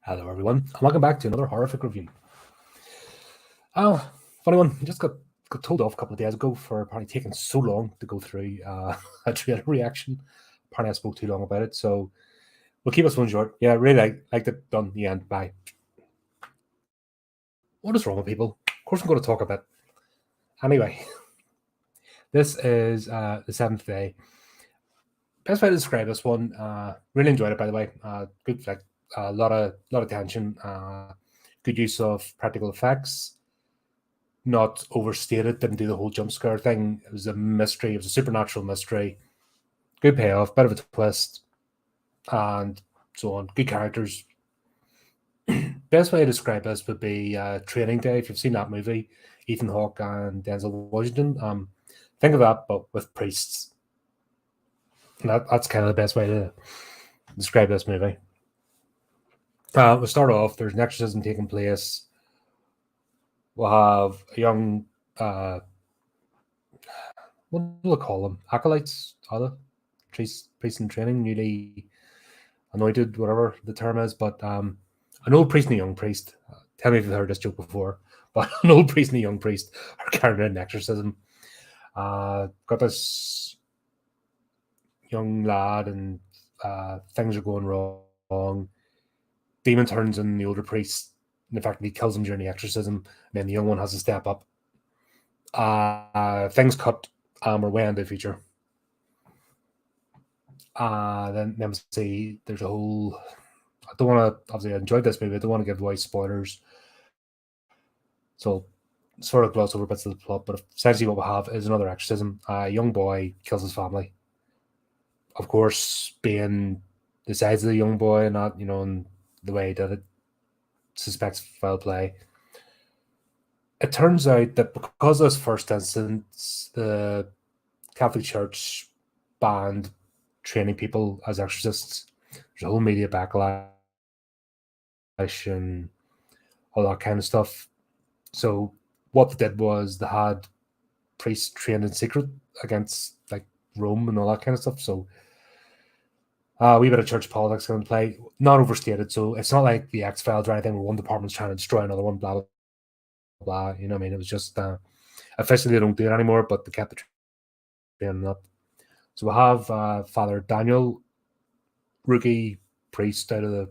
Hello, everyone, and welcome back to another horrific review. Oh, funny one. I just got told off a couple of days ago for apparently taking so long to go through a trailer reaction. Apparently, I spoke too long about it, so we'll keep this one short. Yeah, really liked it. Done. The end. Bye. What is wrong with people? Of course, I'm going to talk about. Anyway, this is the seventh day. Best way to describe this one. Really enjoyed it, by the way. Good flick. A lot of tension. Good use of practical effects. Not overstated. Didn't do the whole jump scare thing. It was a mystery. It was a supernatural mystery. Good payoff. Bit of a twist, and so on. Good characters. Best way to describe this would be Training Day. If you've seen that movie, Ethan Hawke and Denzel Washington. Think of that, but with priests. And that's kind of the best way to describe this movie. We'll start off. There's an exorcism taking place. We'll have a young, what do we call them? Acolytes? Are they? Priests in training, newly anointed, whatever the term is. But an old priest and a young priest. Tell me if you've heard this joke before. But an old priest and a young priest are carrying out an exorcism. Got this young lad, and things are going wrong. Demon turns on the older priest. In fact, he kills him during the exorcism, and then the young one has to step up. Things cut. We're way into the future. Then we see there's a whole. I don't want to. Obviously, I enjoyed this movie. I don't want to give away spoilers, so sort of gloss over bits of the plot. But essentially, what we have is another exorcism. A young boy kills his family. Of course, being the size of the young boy, and not in the way that it suspects foul play. It turns out that because of this first instance, the Catholic Church banned training people as exorcists. There's a whole media backlash and all that kind of stuff. So what they did was they had priests trained in secret against like Rome and all that kind of stuff. So a wee bit of church politics going to play, not overstated. So it's not like the X-Files or anything where one department's trying to destroy another one, blah, blah, blah. You know what I mean? It was just officially they don't do it anymore, but they kept the training up. So we'll have Father Daniel, rookie priest out of the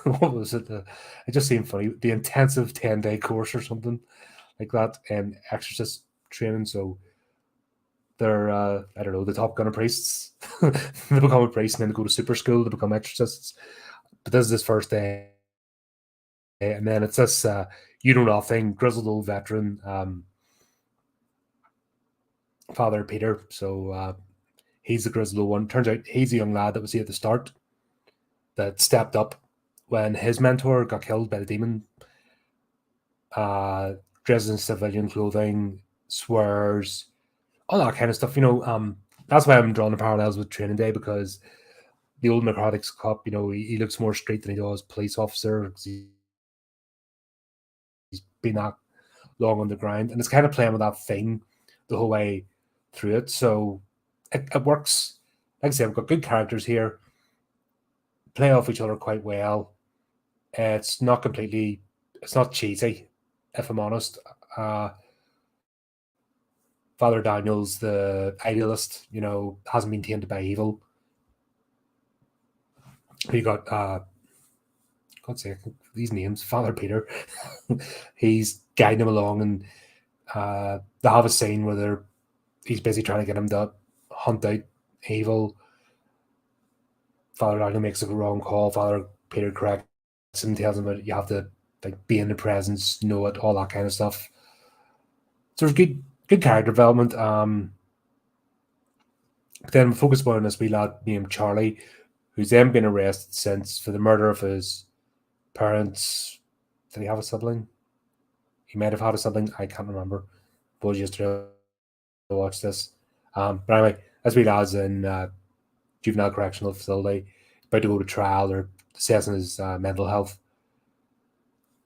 what was it? It just seemed funny. The intensive 10-day course or something like that, and exorcist training. So they're I don't know, the Top Gun of priests. They become a priest and then they go to super school to become exorcists. But this is his first day, and then it's this nothing grizzled old veteran, Father Peter. So he's the grizzled one. Turns out he's a young lad that was here at the start that stepped up when his mentor got killed by the demon. Dresses in civilian clothing, swears, all that kind of stuff. That's why I'm drawing the parallels with Training Day, because the old narcotics cop, he looks more straight than he does police officer. He's been that long on the grind, and it's kind of playing with that thing the whole way through it. So it works. Like I said, we've got good characters here, play off each other quite well. It's not cheesy, if I'm honest. Father Daniel's the idealist, hasn't been tainted by evil. You got God's sake, these names. Father Peter, he's guiding him along, and they have a scene where he's busy trying to get him to hunt out evil. Father Daniel makes a wrong call. Father Peter corrects him, tells him that you have to be in the presence, know it, all that kind of stuff. So there's good character development. But then focus on this wee lad named Charlie, who's then been arrested since for the murder of his parents. Did he have a sibling? He might have had a sibling. I can't remember. But just to watch this. But anyway, this wee lad's in juvenile correctional facility, about to go to trial or assessing his mental health.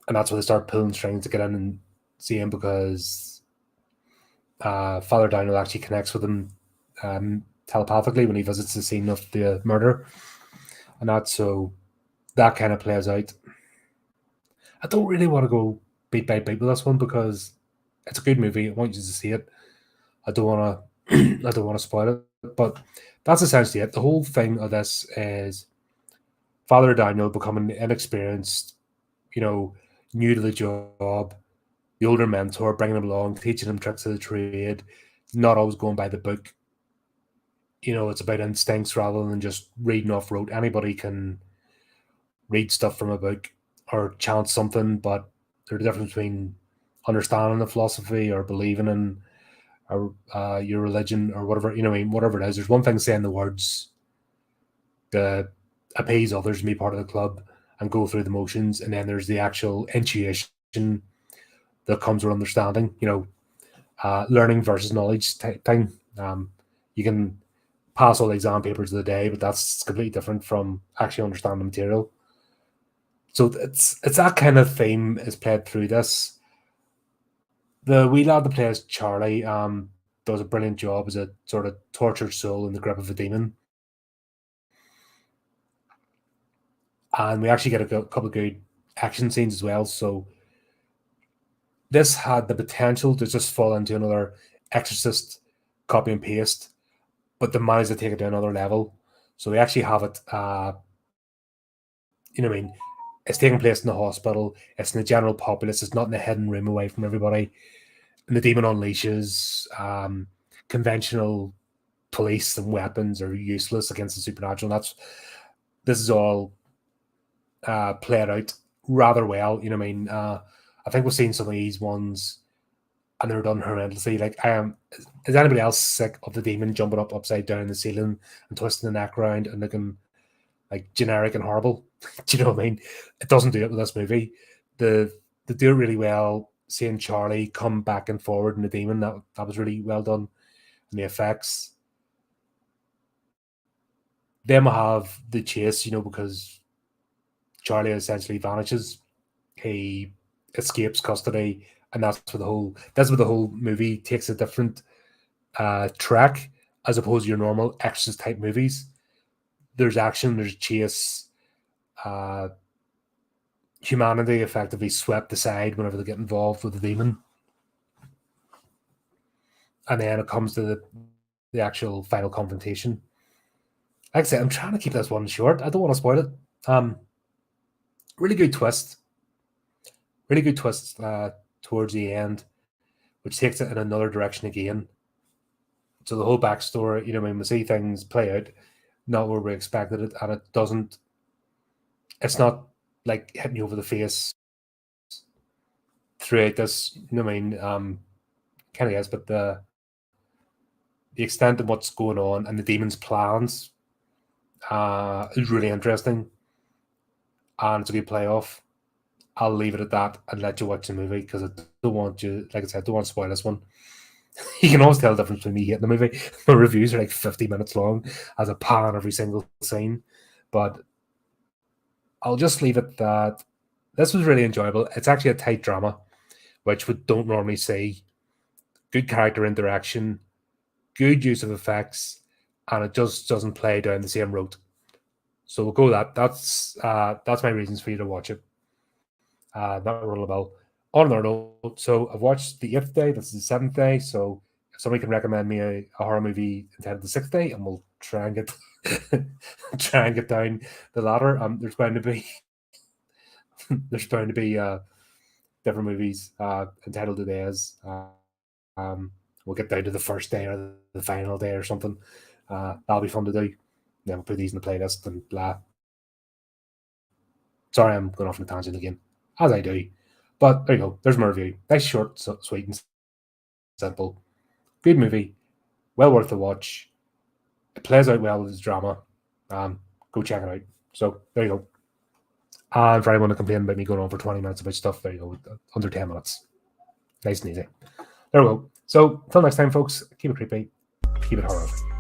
And that's where they start pulling strings to get in and see him, because Father Daniel actually connects with him telepathically when he visits the scene of the murder. And that's so that kind of plays out. I don't really want to go beat by beat with this one because it's a good movie. I want you to see it. I don't want to I don't want to spoil it, but that's essentially it. The whole thing of this is Father Daniel becoming inexperienced, new to the job, the older mentor bringing him along, teaching him tricks of the trade, not always going by the book. It's about instincts rather than just reading off rote. Anybody can read stuff from a book or chant something, but there's a difference between understanding the philosophy or believing in your religion or whatever, whatever it is. There's one thing saying the words to appease others and be part of the club and go through the motions, and then there's the actual intuition that comes with understanding, learning versus knowledge type thing. You can pass all the exam papers of the day, but that's completely different from actually understanding the material. So it's that kind of theme is played through this. The wee lad that plays Charlie does a brilliant job as a sort of tortured soul in the grip of a demon. And we actually get a couple of good action scenes as well. So this had the potential to just fall into another Exorcist copy and paste, but they managed to take it to another level. So we actually have it, it's taking place in the hospital. It's in the general populace. It's not in a hidden room away from everybody. And the demon unleashes. Conventional police and weapons are useless against the supernatural. This is all played out rather well. I think we've seen some of these ones, and they're done horrendously. Like, is anybody else sick of the demon jumping up upside down in the ceiling and twisting the neck around and looking like generic and horrible? Do you know what I mean? It doesn't do it with this movie. They do it really well. Seeing Charlie come back and forward in the demon, that was really well done. And the effects. Then we have the chase, because Charlie essentially vanishes. He escapes custody, and that's where the whole movie takes a different track as opposed to your normal Exorcist type movies. There's action, there's chase. Humanity effectively swept aside whenever they get involved with the demon. And then it comes to the actual final confrontation. Like I said, I'm trying to keep this one short. I don't want to spoil it. Really good twist. Really good twist towards the end, which takes it in another direction again. So the whole backstory, we see things play out not where we expected it, and it's not like hitting you over the face throughout this, kind of is, but the extent of what's going on and the demon's plans is really interesting, and it's a good playoff. I'll leave it at that and let you watch the movie because I don't want you, like I said, I don't want to spoil this one. You can always tell the difference between me hating the movie. My reviews are like 50 minutes long as a pan every single scene. But I'll just leave it that this was really enjoyable. It's actually a tight drama, which we don't normally see. Good character interaction, good use of effects, and it just doesn't play down the same road. So we'll go that. That's my reasons for you to watch it. Not rolling a bell. On another note, so I've watched The 8th Day. This is the 7th day. So if somebody can recommend me a horror movie entitled The 6th Day, and we'll try and get down the ladder. There's bound to be different movies entitled The Days. We'll get down to the first day or the final day or something. That'll be fun to do. Then we'll put these in the playlist and blah. Sorry, I'm going off on a tangent again, as I do. But there you go. There's my review. Nice, short, sweet, and simple. Good movie. Well worth the watch. It plays out well with its drama. Go check it out. So there you go. And for anyone to complain about me going on for 20 minutes about stuff, there you go. Under 10 minutes. Nice and easy. There we go. So until next time, folks, keep it creepy. Keep it horrific.